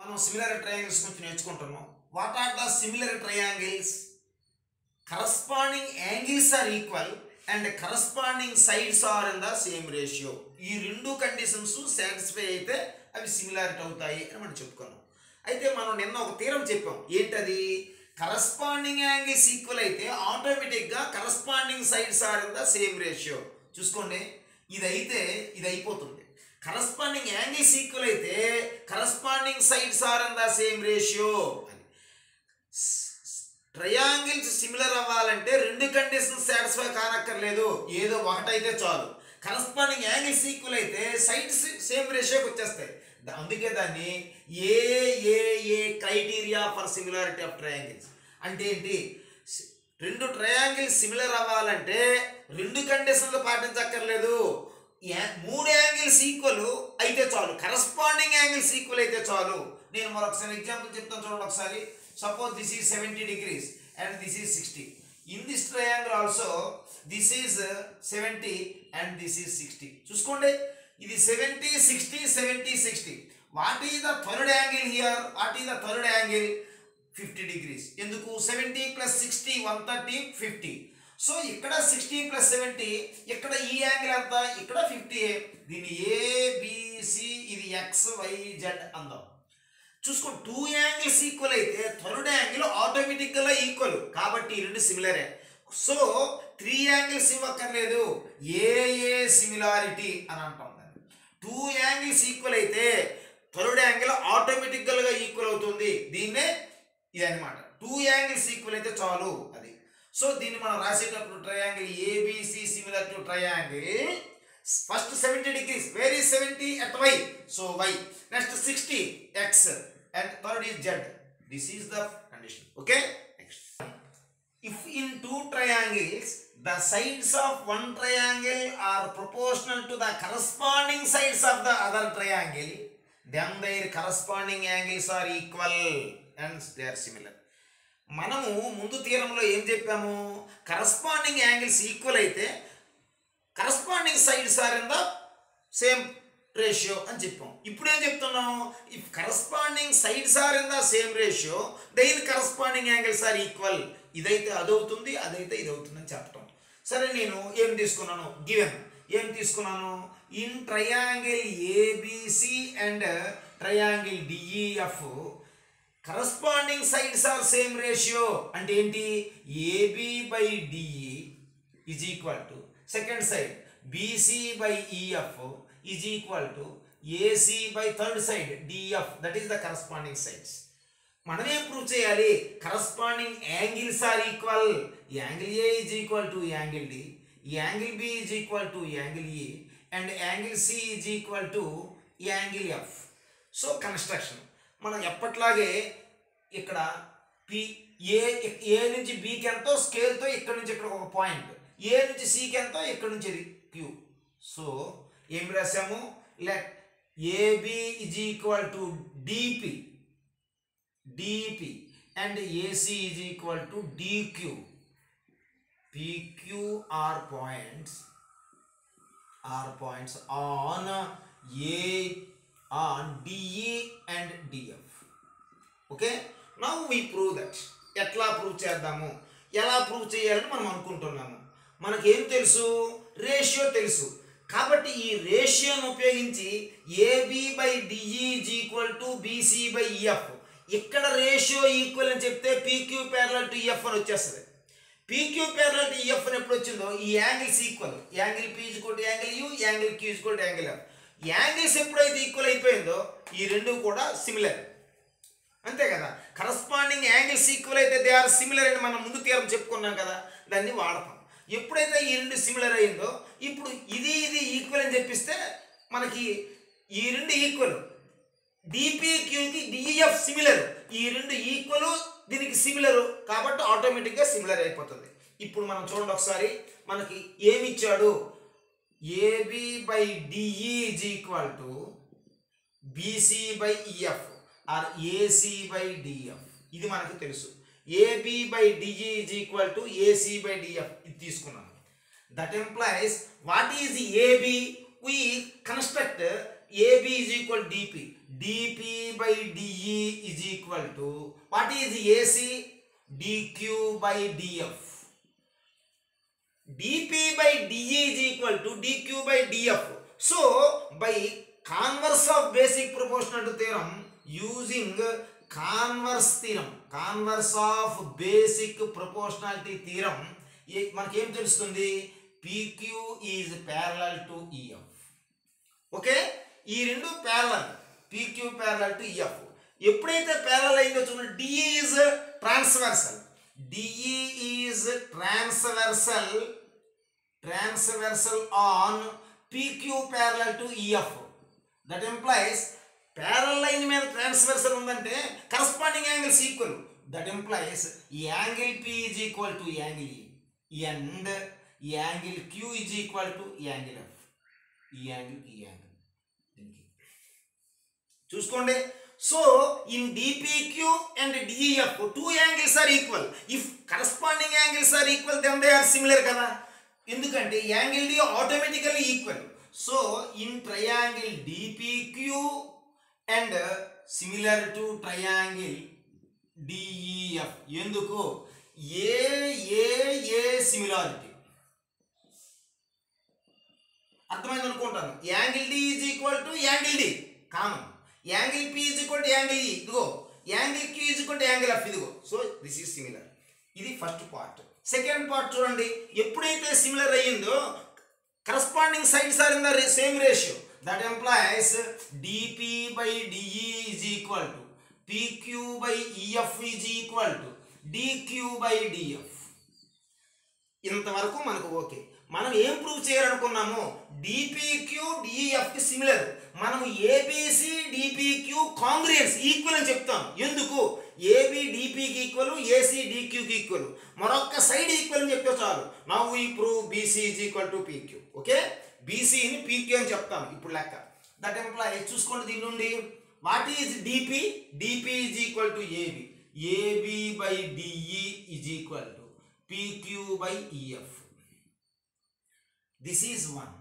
మనం similar triangles గురించి నేర్చుకుంటున్నాం. What are the similar triangles? Corresponding angles are equal and corresponding sides are in the same ratio. ఈ రెండు conditions satisfy అయితే అవి సిమిలారిటీ అవుతాయి అని మనం చెప్పుకున్నాం. అయితే మనం నిన్న ఒక థీరం చెప్పాం. ఏంటది? కరస్పాండింగ్ యాంగిల్స్ ఈక్వల్ అయితే ఆటోమేటిక్గా corresponding sides are in the same ratio. చూసుకోండి, ఇదైతే ఇది అయిపోతుంది. కరస్పాండింగ్ యాంగిల్స్ ఈక్వల్ అయితే corresponding sides are in the same ratio అని. ట్రయాంగిల్స్ సిమిలర్ అవ్వాలంటే రెండు కండిషన్స్ సాటిస్ఫై కానక్కర్లేదు, ఏదో ఒకటైతే చాలు. కరస్పాండింగ్ యాంగిల్స్ ఈక్వల్ అయితే సైడ్స్ సేమ్ రేషియోకి వచ్చేస్తాయి. అందుకే దాన్ని a criteria for similarity of triangles అంటే ఏంటి? రెండు ట్రయాంగిల్స్ సిమిలర్ అవ్వాలంటే రెండు కండిషన్లు పాటించక్కర్లేదు, మూడు యాంగిల్స్ ఈక్వల్ అయితే చాలు, కరస్పాండింగ్ యాంగిల్స్ ఈక్వల్ అయితే చాలు. నేను మరొకసారి ఎగ్జాంపుల్ చెప్తాను, చూడండి ఒకసారి. Suppose this is 70 degrees and this is 60. In this triangle also this is 70 and this is 60. చూసుకోండి, ఇది 70 60 70 60. What is the third angle here? What is the third angle? 50 degrees. ఎందుకు? 70 + 60 130 50. సో ఇక్కడ 60 + 70, ఇక్కడ ఈ యాంగిల్ ఎంత? ఇక్కడ 50. దీన్ని ABC, ఇది XYZ అందాం. చూసుకో, టూ యాంగిల్స్ ఈక్వల్ అయితే థర్డ్ యాంగిల్ ఆటోమేటిక్గా ఈక్వల్, కాబట్టి ఈ రెండు సిమిలరే. సో 3 యాంగిల్స్ ఇవ్వక్కర్లేదు, ఏ సిమిలారిటీ అని అంటాం. టూ యాంగిల్స్ ఈక్వల్ అయితే థర్డ్ యాంగిల్ ఆటోమేటిక్గా ఈక్వల్ అవుతుంది. దీన్నే ఇది అనమాట. టూ యాంగిల్స్ ఈక్వల్ అయితే చాలు అది. సో దీన్ని మనం రాసేటప్పుడు triangle ABC similar to triangle. First 70 degrees. Where is 70? At Y. So Y. Next 60 X and third is Z. This is the condition. Okay. Next. If in two triangles the sides of one triangle are proportional to the corresponding sides of the other triangle, then their corresponding angles are equal and they are similar. మనము ముందు థియరంలో ఏం చెప్పాము? Corresponding angles equal అయితే corresponding sides are in the same ratio అని చెప్పాం. ఇప్పుడు ఏం చెప్తున్నాం? If corresponding sides are in the same ratio then corresponding angles are equal. ఇదైతే అదవుతుంది, అదైతే ఇది అవుతుంది అని చెప్పటం. సరే, నేను ఏం తీసుకున్నాను? గివెన్ ఏం తీసుకున్నాను? In triangle ABC and triangle DEF corresponding sides are same ratio అంటే ఏంటి? AB/DE is equal to second side BC/EF is equal to AC/ third side DF. That is the corresponding sides. మనం ఏం prove చేయాలి? Corresponding angles are equal. Angle A is equal to angle D, angle B is equal to angle E and angle C is equal to angle F. So construction మనం ఎప్పట్లాగే ఇక్కడ ఏ నుంచి బికి ఎంతో స్కేల్తో ఇక్కడ నుంచి ఇక్కడ ఒక పాయింట్, ఏ నుంచి సికి ఎంతో ఇక్కడ నుంచి Q. సో ఏం రాసాము? Let AB is equal to DP and AC is equal to DQ. PQ are points on DE and DF. Okay, now we prove that. ఎట్లా ప్రూవ్ చేద్దాము? ఎలా ప్రూవ్ చేయాలని మనం అనుకుంటున్నాము. మనకేం తెలుసు? రేషియో తెలుసు. కాబట్టి ఈ రేషియోను ఉపయోగించి AB/DE is equal to BC/EF. ఇక్కడ రేషియో ఈక్వల్ అని చెప్తే PQ ప్యారలల్ టు EF అని వచ్చేస్తుంది. PQ ప్యారలల్ టు EF అని ఎప్పుడు వచ్చిందో ఈ angles equal. Angle P is equal to angle U, angle Q is equal to angle F. Angles ఎప్పుడైతే ఈక్వల్ అయిపోయిందో ఈ రెండు కూడా సిమిలర్, అంతే కదా. కరస్పాండింగ్ యాంగిల్స్ ఈక్వల్ అయితే దే ఆర్ సిమిలర్ అని మనం ముందు థియరం చెప్పుకున్నాం కదా, దాన్ని వాడతాం. ఎప్పుడైతే ఈ రెండు సిమిలర్ అయిందో ఇప్పుడు ఇది ఈక్వల్ అని చెప్పిస్తే మనకి ఈ రెండు ఈక్వల్. DPQకి DEF సిమిలర్, ఈ రెండు ఈక్వల్ దీనికి సిమిలర్ కాబట్టి ఆటోమేటిక్గా సిమిలర్ అయిపోతుంది. ఇప్పుడు మనం చూడండి ఒకసారి, మనకి ఏమి ఇచ్చాడు? AB/DE is equal to BC/EF are AC/DF. ఇది మనకు తెలుసు. AB/DE is equal to AC/DF ఇది తీసుకున్నాను. That employees what is AB? we construct AB is equal DP. dp by de is equal to what is AC? dq by df. dp by de is equal to dq by df. So by converse of basic proportionality theorem, using converse theorem, converse of basic proportionality theorem, మనకి ఏం తెలుస్తుంది? pq is parallel to ef. Okay, ఈ రెండు parallel, pq parallel to ef. ఎప్పుడైతే parallel అయిందో చూడండి, de is transversal, de is transversal on pq parallel to ef. That implies parallel line మీద transversal ఉందంటే corresponding angles equal. That implies ఈ angle p is equal to angle e and ఈ angle q is equal to angle f. ఈ angle చూసుకోండి. So in dpq and def two angles are equal. If corresponding angles are equal, then they are similar కదా. ఎందుకంటే angle d automatically equal. So in triangle dpq and similar to triangle def. ఎందుకు? ఏ similarity అర్థమైంది అనుకుంటాను. Angle D is equal to angle D common, angle P is equal to angle E, ఇదిగో angle Q is equal to angle F, ఇదిగో. So this is similar. ఇది first part. Second part చూడండి, ఎప్పుడైతే similar అయ్యిందో corresponding sides are in the same ratio. That implies DP by DE is equal to PQ by EF is equal to DQ by DF. ఇంతవరకు మనకు okay. మనం ఏం prove చేయాలనుకున్నాము? DPQ డిఎఫ్కి similar. మనం ఏబిసి డిపిక్యూ కాంగ్రియన్స్ ఈక్వల్ అని చెప్తాం. ఎందుకు? ఏబి డిపికి ఈక్వల్, ఏసి డిక్యూకి ఈక్వల్, మరొక సైడ్ ఈక్వల్ అని చెప్తే చాలు. Now we prove BC is equal to PQ. Okay, బీసీని పీక్యూ అని చెప్తాం ఇప్పుడు లెక్క. దట్ ఎంప్లాయ్ చూసుకోండి దీని నుండి, what is DP? DP is equal to AB, AB by DE is equal to PQ by EF. This is one.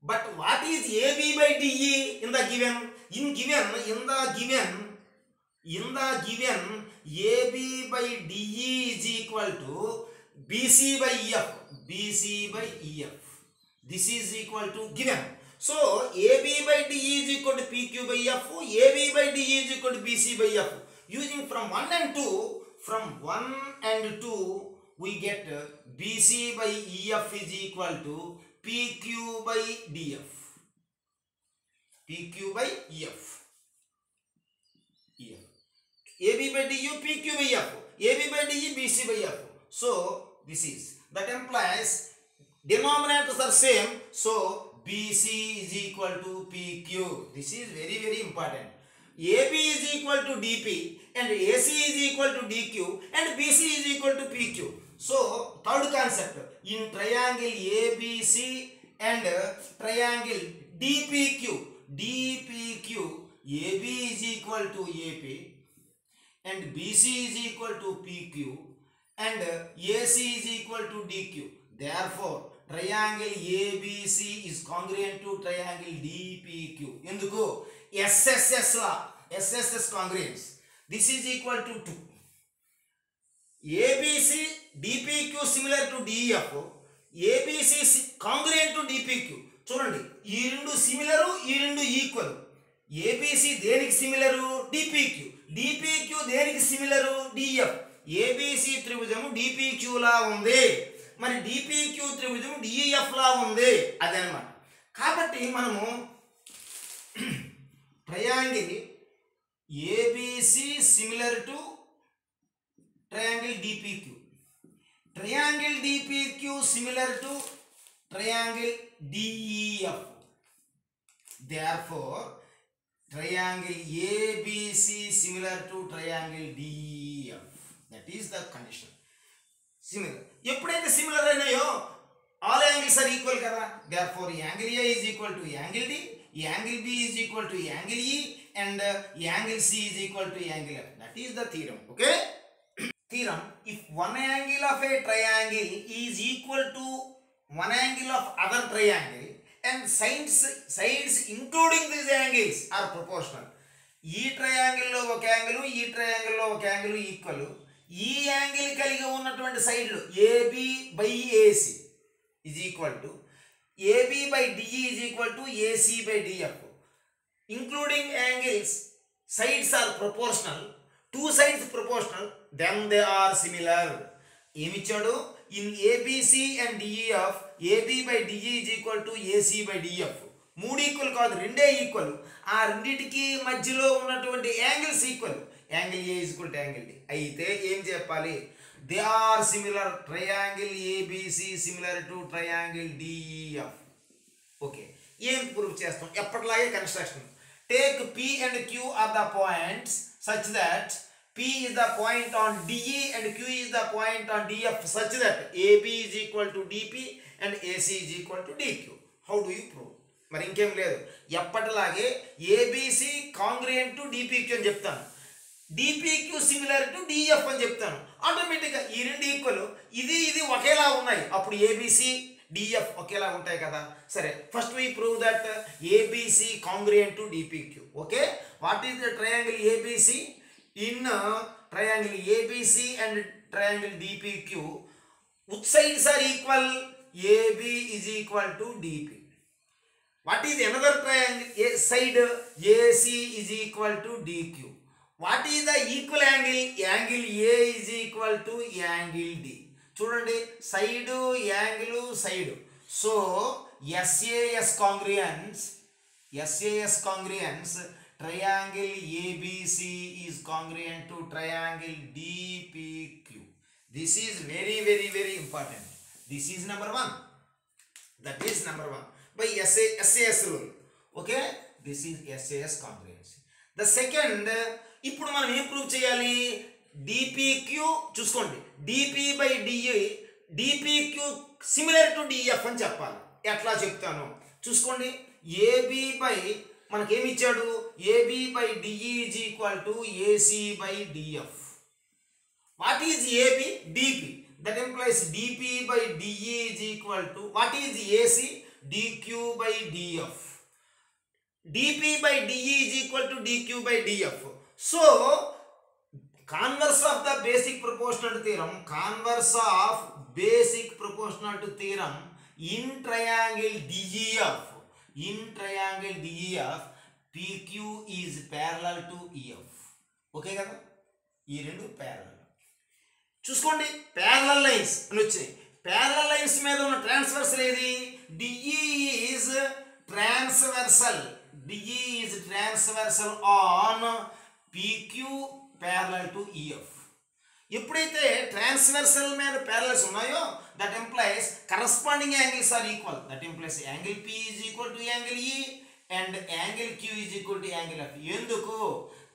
But what is AB by DE in the given? In the given AB by DE is equal to BC by EF. BC by EF. This is equal to given. So AB by DE is equal to PQ by F. AB by DE is equal to BC by F. Using from 1 and 2, we get BC by EF is equal to PQ by DF. PQ by EF. AB by DU, PQ by F. AB by DE, BC by F. So this is, that implies denominators are same. So BC is equal to PQ. This is very, very important. AB is equal to DP and AC is equal to DQ and BC is equal to PQ. So third concept, in triangle ABC and triangle DPQ, AB is equal to AP and BC is equal to PQ and AC is equal to DQ. Therefore triangle ABC is congruent to triangle DPQ. ఎందుకు? SSS law, SSS congruence. This is equal to 2. ABC DPQ similar to DEF, ABC congruent to DPQ. చూడండి, ఈ రెండు సిమిలరు, ఈ రెండు equal. ABC దేనికి సిమిలరు? DPQ. DPQ దేనికి సిమిలరు? DF. ABC త్రిభుజము DPQ లా ఉంది, మరి DPQ త్రిభుజము DEF లా ఉంది, అదనమాట. కాబట్టి మనము triangle ABC similar to triangle DPQ, triangle DPQ similar to triangle DEF. Therefore triangle ABC similar to triangle DEF. That is the condition. Similar. ఎప్పుడైతే similar అయినాయో all angles are equal కదా. Therefore angle A is equal to angle D, angle B is equal to angle E and angle C is equal to angle F. That is the theorem. Okay. Theorem, if one angle of a triangle is equal to one angle of other triangle and sides including these angles are proportional. ఈ ట్రయాంగిల్లో ఒక angle, ఈ ట్రయాంగిల్లో ఒక angle equal. ఈ angle కలిగి ఉన్నటువంటి సైడ్లు AB by AC is equal to AB by DE is equal to AC by DF. Including angles sides are proportional, two sides proportional, then they are similar. ఏమిచ్చాడు? in ABC and DEF AB by DE is equal to AC by DF. మూడు equal కాదు, రెండే equal. ఆ రెండిటికి మధ్యలో ఉన్నటువంటి angles equal. Angle A is equal to angle D అయితే ఏం చెప్పాలి? They are similar. Triangle ABC similar to triangle DEF. Okay, ఏం ప్రూవ్ చేస్తాం? ఎప్పటిలాగే construction. Take P and Q are the points such that P is the point on DE and Q is the point on DF such that AB is equal to DP and AC is equal to DQ. How do you prove? మరి ఇంకేం లేదు, ఎప్పటిలాగే ABC congruent to DPQ అని చెప్తాను, DPQ similar to DF అని చెప్తాను. ఆటోమేటిక్గా ఈ రెండు ఈక్వల్, ఇది ఇది ఒకేలా ఉన్నాయి, అప్పుడు ABC DF ఒకేలా ఉంటాయి కదా. సరే, first we prove that ABC congruent to DPQ. Okay, what is the triangle ABC? In triangle ABC and triangle DPQ which sides are equal? AB is equal to DP. What is another triangle side? AC is equal to DQ. What is the equal angle? Angle A is equal to angle D. చూడండి, side angle side. So SAS congruence triangle ABC is congruent to triangle DPQ. This is very very very important. This is number 1. That is number 1 by SAS rule. Okay, this is SAS congruence. The second, ఇప్పుడు మనం ఏం prove చేయాలి? DPQ చూసుకోండి, DP by DE DPQ similar to DF అని చెప్పాలి. ఎట్లా చెప్తాను చూసుకోండి. AB బై మనకేమి ఇచ్చాడు? AB by DE is equal to AC by DF. What is AB? DP. That implies DP by DE is equal to what is AC? DQ by DF. DP by DE is equal to DQ by DF. So converse of the basic proportionality theorem in triangle DEF PQ is parallel to EF. Okay కదా, ఈ రెండు parallel. చూసుకోండి, parallel lines అని వచ్చాయి. Parallel lines మీద ఉన్న transversal ఏది? DE is transversal on PQ parallel to EF. ఎప్పుడైతే ట్రాన్స్వర్సల్ మీద ప్యారలల్స్ ఉన్నాయో, that implies corresponding angles are equal. That implies angle P is equal to angle E and angle Q is equal to angle F. ఎందుకు?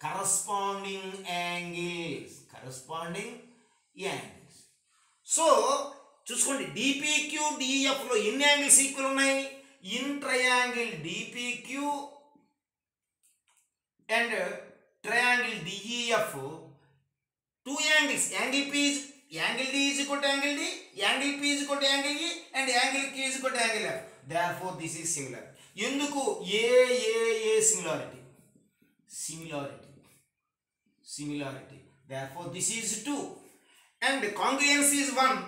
Corresponding angles. So చూసుకోండి, DPQ DEF లో ఎన్ని angles equal ఉన్నాయి? In triangle DPQ and triangle DEF, two angles, angle D is equal to angle D, angle P is equal to angle E and angle Q is equal to angle F. Therefore this is similar. ఎందుకు? similarity. Therefore this is 2 and congruence is 1.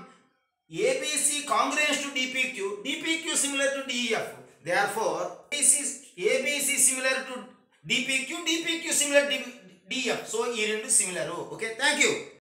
ABC congruence to DPQ similar to DEF. Therefore ABC similar to DPQ similar to DF. So, ఈ రెండు similar. Okay, thank you.